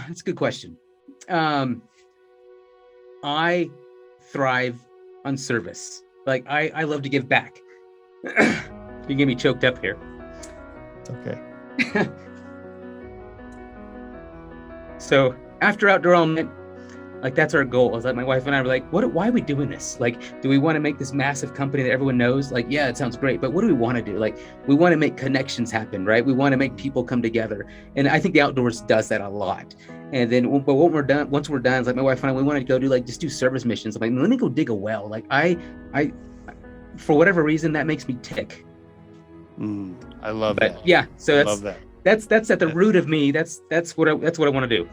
that's a good question. I thrive on service. Like I love to give back. You get me choked up here. It's okay. So after outdoor element, like that's our goal. Is like my wife and I were like, why are we doing this? Like, do we want to make this massive company that everyone knows? Like, yeah, it sounds great, but what do we want to do? Like, we want to make connections happen, right? We want to make people come together. And I think the outdoors does that a lot. And then, but when we're done, once we're done, it's like my wife and I, we want to go do like, just do service missions. I'm like, let me go dig a well. Like for whatever reason, that makes me tick. I love But that. yeah, so I love that. That's at the root of me. That's what I want to do.